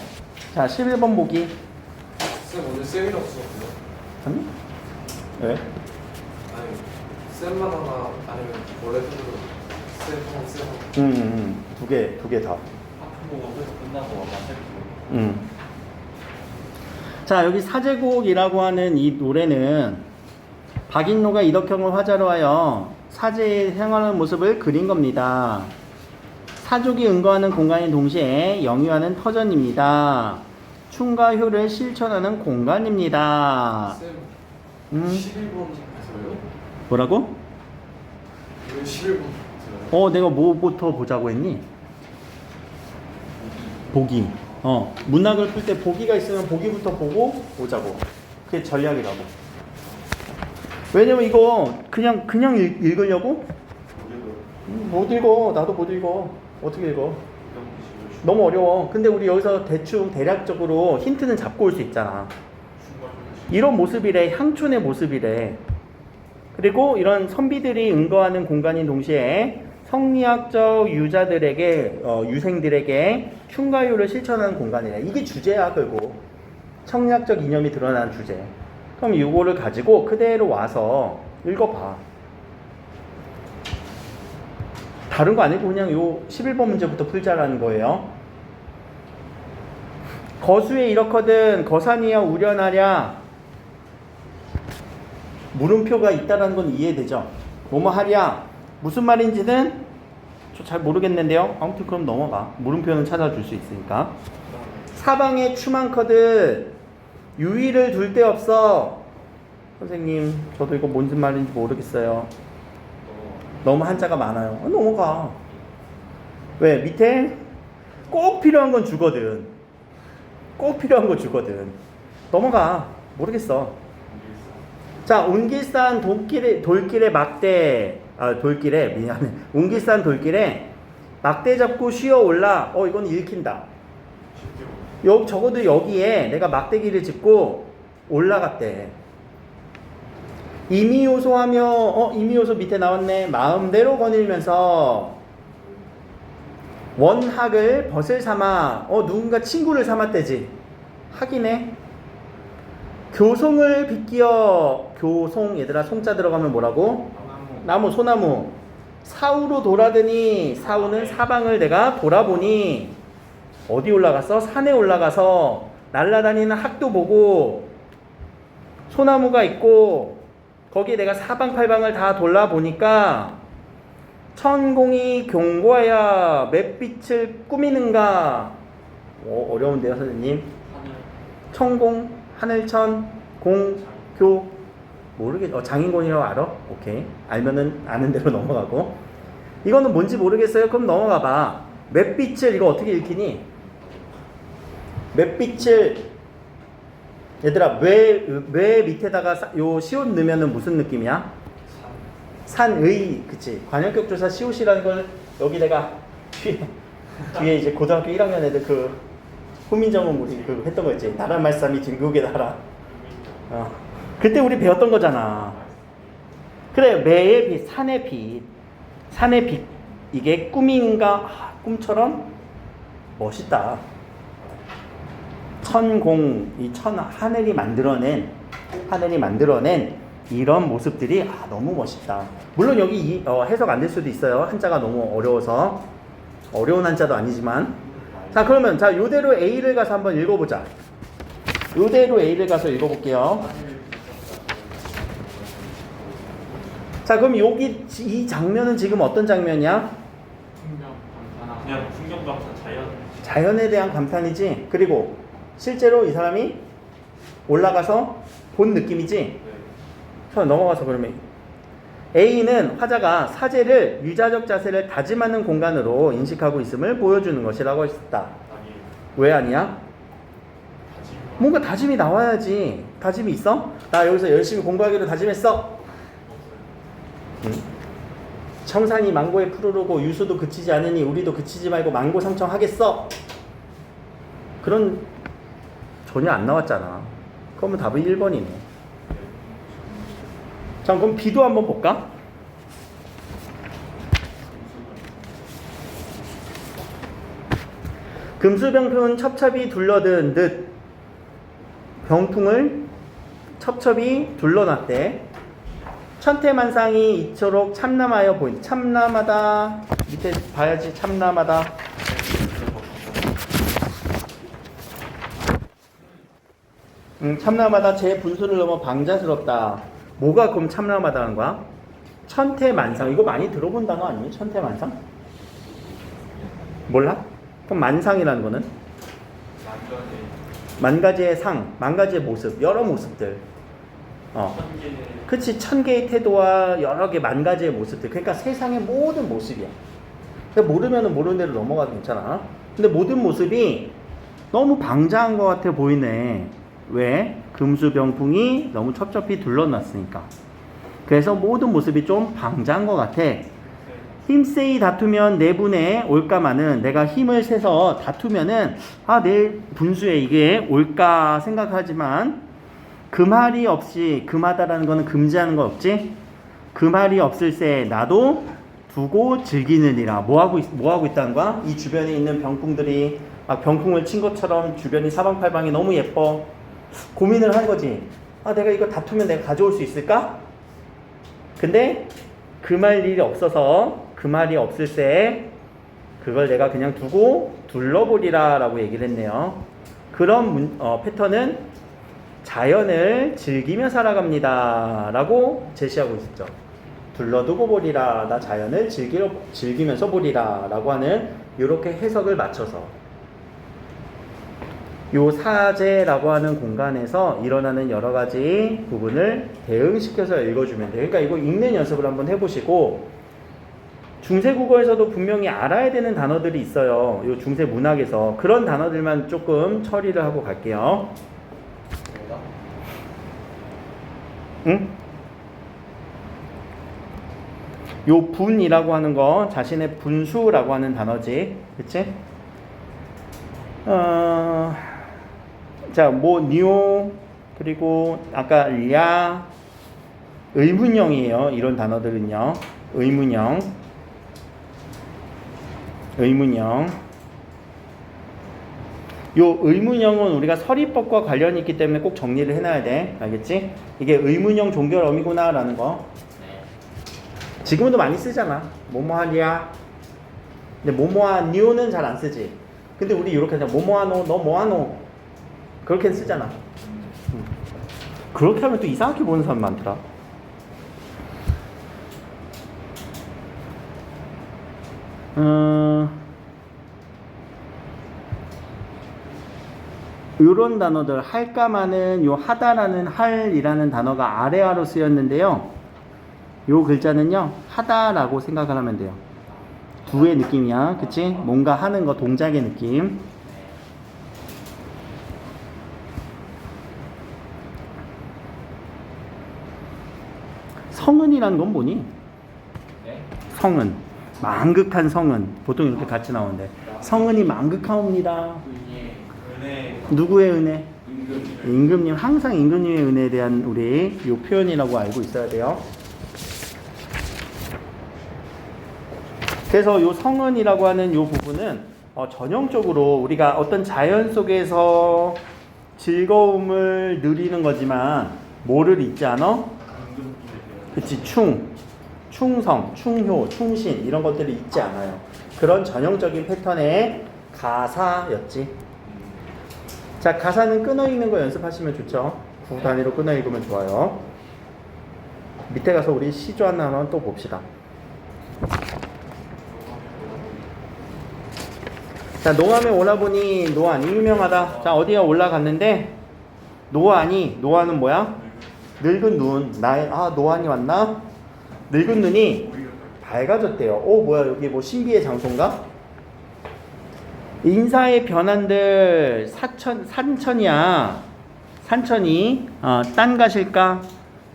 자, 11번 보기. 쌤 오늘 세미나 없었고요. 아니? 왜? 아니 쌤만 하나 아니면 원래 쌤 두 개 다. 하품 보고 끝나고 마찰. 자, 여기 사제곡이라고 하는 이 노래는 박인로가 이덕형을 화자로 하여 사제의 생활하는 모습을 그린 겁니다. 사족이 응거하는 공간인 동시에 영유하는 터전입니다. 충과 효를 실천하는 공간입니다. 쌤, 음. 11번에서요? 뭐라고? 왜 11번에서요? 내가 뭐부터 보자고 했니? 보기. 문학을 풀 때 보기가 있으면 보기부터 보고 보자고. 그게 전략이라고. 왜냐면 이거 그냥 읽으려고? 못 읽어. 나도 못 읽어. 어떻게 읽어? 너무 어려워. 근데 우리 여기서 대충 대략적으로 힌트는 잡고 올 수 있잖아. 이런 모습이래. 향촌의 모습이래. 그리고 이런 선비들이 응거하는 공간인 동시에 성리학적 유자들에게 유생들에게 흉가효를 실천하는 공간이래. 이게 주제야 결국. 성리학적 이념이 드러나는 주제. 그럼 이거를 가지고 그대로 와서 읽어봐. 다른 거 아니고 그냥 요 11번 문제부터 풀자라는 거예요. 거수에 이렇거든 거산이여 우려나랴. 물음표가 있다는 건 이해되죠? 뭐뭐 하랴. 무슨 말인지는 저 잘 모르겠는데요. 아무튼 그럼 넘어가. 물음표는 찾아줄 수 있으니까. 사방에 추많거든 유의를 둘 데 없어. 선생님 저도 이거 뭔 말인지 모르겠어요. 너무 한자가 많아요. 넘어가. 왜? 밑에 꼭 필요한 건 주거든. 꼭 필요한 거 주거든. 넘어가. 모르겠어. 자, 운길산 돌길에 막대, 미안해. 운길산 돌길에 막대 잡고 쉬어 올라. 이건 읽힌다. 적어도 여기에 내가 막대기를 짚고 올라갔대. 임의요소 하며, 임의요소 밑에 나왔네. 마음대로 거닐면서 원학을 벗을 삼아. 누군가 친구를 삼았대지. 학이네. 교송을 빗기어. 교송, 얘들아, 송자 들어가면 뭐라고? 나무, 소나무. 사우로 돌아드니. 사우는 사방을 내가 돌아보니. 어디 올라갔어? 산에 올라가서 날아다니는 학도 보고 소나무가 있고 거기에 내가 사방팔방을 다 돌아보니까 천공이 경고하여 맷빛을 꾸미는가. 어려운데요 선생님. 천공, 하늘천, 공, 교. 모르겠. 장인공이라고 알아? 오케이. 알면은 아는 대로 넘어가고. 이거는 뭔지 모르겠어요. 그럼 넘어가 봐. 맷빛을 이거 어떻게 읽히니? 맷빛을 얘들아 왜 밑에다가 요 시옷 넣으면은 무슨 느낌이야? 산의. 그치. 관현격조사 시옷이라는 걸 여기 내가 뒤에 이제 고등학교 1학년 애들 그 후민정음 우리 그 했던 거 있지. 나라 말씀이 진국의 나라. 그때 우리 배웠던 거잖아. 그래. 매의 빛, 산의 빛. 산의 빛. 이게 꿈인가? 꿈처럼 멋있다. 천공, 하늘이 만들어낸 이런 모습들이 너무 멋있다. 물론 여기 해석 안 될 수도 있어요. 한자가 너무 어려워서. 어려운 한자도 아니지만. 자, 그러면 요대로 A를 가서 한번 읽어보자. 요대로 A를 가서 읽어볼게요. 자, 그럼 이 장면은 지금 어떤 장면이야? 그냥 풍경 감상 자연에 대한 감탄이지. 그리고 실제로 이 사람이 올라가서 본 느낌이지. 넘어가서 그러면 A는 화자가 사제를 유자적 자세를 다짐하는 공간으로 인식하고 있음을 보여주는 것이라고 했다. 왜 아니야? 뭔가 다짐이 나와야지. 다짐이 있어? 나 여기서 열심히 공부하기로 다짐했어. 청산이 망고에 푸르르고 유수도 그치지 않으니 우리도 그치지 말고 망고 상청하겠어. 그런 전혀 안 나왔잖아. 그러면 답은 1번이네. 자, 그럼 B도 한번 볼까? 금수병풍은 첩첩이 둘러든 듯 병풍을 첩첩이 둘러놨대. 천태만상이 이토록 참남하여 보인. 참남하다. 밑에 봐야지. 참남하다. 참남하다. 제 분수를 넘어 방자스럽다. 뭐가 그럼 참남하다는 거야? 천태만상. 이거 많이 들어본 단어 아니에요? 천태만상? 몰라? 그럼 만상이라는 거는? 만가지의 상, 만가지의 모습, 여러 모습들. 천개. 그치, 1000개의 태도와 여러 개 만가지의 모습들. 그러니까 세상의 모든 모습이야. 그러니까 모르면은 모르는 대로 넘어가도 괜찮아. 근데 모든 모습이 너무 방자한 것 같아 보이네. 왜? 금수병풍이 너무 첩첩히 둘러놨으니까. 그래서 모든 모습이 좀 방자한 것 같아. 힘세이 다투면 내분에 올까마는, 내가 힘을 세서 다투면은 내 분수에 이게 올까 생각하지만 금할이 없이, 금하다라는 거는 금지하는 거 없지? 금할이 없을세 나도 두고 즐기느니라. 뭐 하고 있다는 거야? 이 주변에 있는 병풍들이 막 병풍을 친 것처럼 주변이 사방팔방이 너무 예뻐. 고민을 한 거지. 내가 이거 다투면 내가 가져올 수 있을까? 근데 금할 일이 없어서, 금할이 없을세 그걸 내가 그냥 두고 둘러보리라 라고 얘기를 했네요. 그런 패턴은 자연을 즐기며 살아갑니다 라고 제시하고 있었죠. 둘러두고 보리라, 나 자연을 즐기면서 보리라 라고 하는 이렇게 해석을 맞춰서 요 사제라고 하는 공간에서 일어나는 여러 가지 부분을 대응시켜서 읽어주면 돼요. 그러니까 이거 읽는 연습을 한번 해보시고, 중세국어에서도 분명히 알아야 되는 단어들이 있어요. 요 중세 문학에서. 그런 단어들만 조금 처리를 하고 갈게요. 응? 요 분이라고 하는 거 자신의 분수라고 하는 단어지. 그치? 자, 니오, 그리고 아까 야, 의문형이에요. 이런 단어들은요. 의문형. 요 의문형은 우리가 서리법과 관련이 있기 때문에 꼭 정리를 해놔야 돼. 알겠지? 이게 의문형 종결어미구나 라는 거. 지금도 많이 쓰잖아. 뭐뭐하냐. 근데 뭐뭐하니오는 잘 안 쓰지. 근데 우리 이렇게 하자. 뭐뭐하노, 너 뭐하노. 그렇게 쓰잖아. 그렇게 하면 또 이상하게 보는 사람 많더라. 요런 단어들, 할까마는 요 하다라는 할이라는 단어가 아래아로 쓰였는데요. 요 글자는요, 하다라고 생각을 하면 돼요. 두의 느낌이야. 그치? 뭔가 하는 거, 동작의 느낌. 성은이라는 건 뭐니? 네? 성은. 망극한 성은. 보통 이렇게 같이 나오는데. 성은이 망극하옵니다. 은혜. 누구의 은혜? 임금. 임금님. 항상 임금님의 은혜에 대한 우리 요 표현이라고 알고 있어야 돼요. 그래서 요 성은이라고 하는 요 부분은 전형적으로 우리가 어떤 자연 속에서 즐거움을 누리는 거지만 뭐를 잊지 않아? 그치, 충성, 충효, 충신 이런 것들을 잊지 않아요. 그런 전형적인 패턴의 가사였지. 자, 가사는 끊어 읽는 거 연습하시면 좋죠. 구 단위로 끊어 읽으면 좋아요. 밑에 가서 우리 시조 하나만 또 봅시다. 자, 노암에 오라보니 노안, 유명하다. 자, 어디가 올라갔는데 노안이, 노안은 뭐야? 늙은 눈. 노안이 왔나? 늙은 눈이 밝아졌대요. 뭐야, 여기 뭐 신비의 장소인가? 인사의 변환들 산천이야. 산천이 딴 가실까?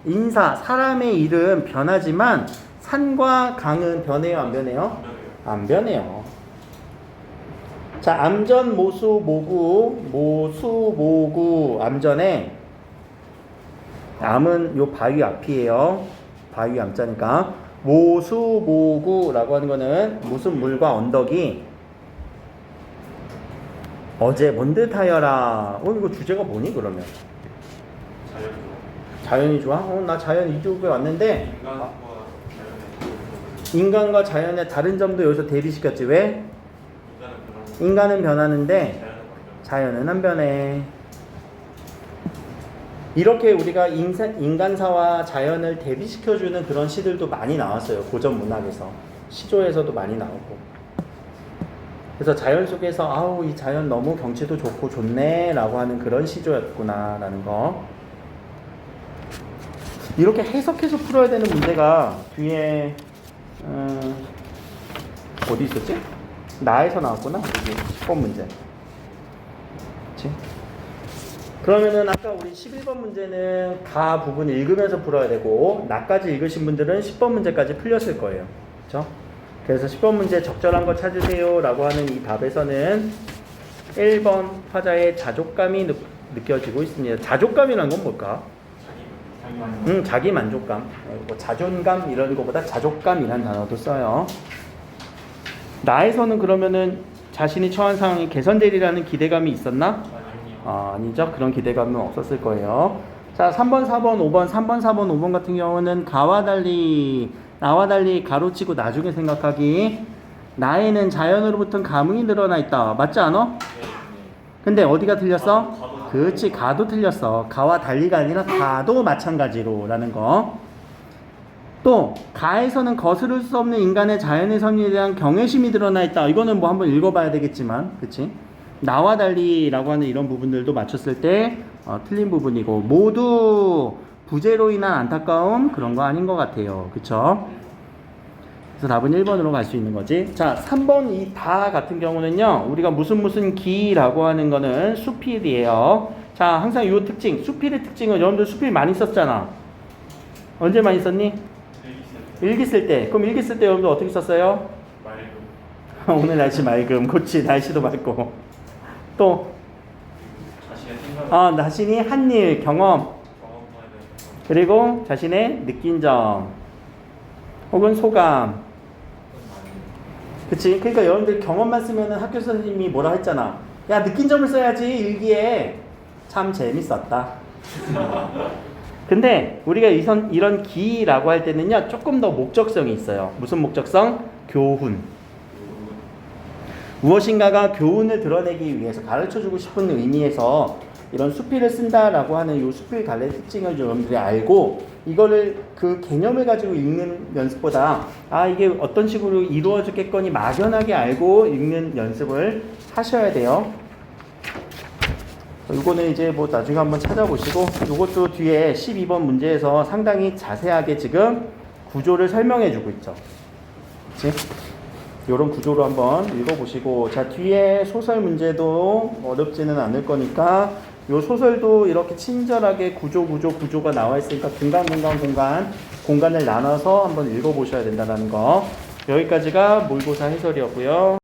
인사, 사람의 일은 변하지만 산과 강은 변해요, 안 변해요? 안 변해요. 자, 암전 모수 모구 암전에 암은 요 바위 앞이에요. 바위 암자니까 모수 모구라고 하는 거는 무슨 물과 언덕이 어제 뭔 듯하여라. 이거 주제가 뭐니 그러면? 자연이 좋아? 나 자연 이쪽에 왔는데 인간과 자연의 다른 점도 여기서 대비시켰지. 왜? 인간은 변하는데 자연은 안 변해. 이렇게 우리가 인간사와 자연을 대비시켜주는 그런 시들도 많이 나왔어요. 고전 문학에서. 시조에서도 많이 나오고. 그래서 자연 속에서 아우 이 자연 너무 경치도 좋고 좋네 라고 하는 그런 시조였구나 라는 거. 이렇게 해석해서 풀어야 되는 문제가 뒤에 어디 있었지? 나에서 나왔구나. 여기 10번 문제. 그치? 그러면은 아까 우리 11번 문제는 가 부분 읽으면서 풀어야 되고 나까지 읽으신 분들은 10번 문제까지 풀렸을 거예요. 그렇죠? 그래서 10번 문제 적절한 거 찾으세요 라고 하는 이 답에서는 1번 화자의 자족감이 느껴지고 있습니다. 자족감이란 건 뭘까? 자기 만족감. 뭐 자존감 이런 거보다 자족감이라는 단어도 써요. 나에서는 그러면은 자신이 처한 상황이 개선되리라는 기대감이 있었나? 아니죠. 그런 기대감은 없었을 거예요. 자, 3번, 4번, 5번, 3번, 4번, 5번 같은 경우는 가와 달리, 나와 달리 가로치고 나중에 생각하기. 나에는 자연으로부터 감흥이 늘어나 있다. 맞지 않아? 근데 어디가 틀렸어? 그렇지, 가도 틀렸어. 가와 달리가 아니라 가도 마찬가지로 라는 거. 또 가에서는 거스를 수 없는 인간의 자연의 섭리에 대한 경외심이 드러나 있다. 이거는 뭐 한번 읽어봐야 되겠지만, 그치? 나와 달리라고 하는 이런 부분들도 맞췄을 때 틀린 부분이고, 모두 부재로 인한 안타까움 그런 거 아닌 것 같아요. 그쵸? 그래서 답은 1번으로 갈 수 있는 거지. 자, 3번 이 다 같은 경우는요, 우리가 무슨 기라고 하는 거는 수필이에요. 자, 항상 이 특징, 수필의 특징은 여러분들 수필 많이 썼잖아. 언제 많이 썼니? 일기 쓸 때. 그럼 일기 쓸 때 여러분들 어떻게 썼어요? 맑음. 오늘 날씨 맑음. 그치, 날씨도 맑고. 또 자신의 생각. 자신이 한 일, 경험, 경험하는 그리고 자신의 느낀 점 혹은 소감. 그치? 그러니까 여러분들 경험만 쓰면은 학교 선생님이 뭐라 했잖아. 야, 느낀 점을 써야지 일기에. 참 재밌었다. 근데 우리가 이런 기라고 할 때는요, 조금 더 목적성이 있어요. 무슨 목적성? 교훈. 무엇인가가 교훈을 드러내기 위해서 가르쳐주고 싶은 의미에서 이런 수필을 쓴다라고 하는 이 수필 갈래 특징을 여러분들이 알고 이거를 그 개념을 가지고 읽는 연습보다 이게 어떤 식으로 이루어지겠거니 막연하게 알고 읽는 연습을 하셔야 돼요. 이거는 이제 뭐 나중에 한번 찾아보시고, 이것도 뒤에 12번 문제에서 상당히 자세하게 지금 구조를 설명해 주고 있죠. 그치? 이런 구조로 한번 읽어보시고, 자, 뒤에 소설 문제도 어렵지는 않을 거니까 이 소설도 이렇게 친절하게 구조가 나와 있으니까 공간을 나눠서 한번 읽어보셔야 된다는 거. 여기까지가 모의고사 해설이었고요.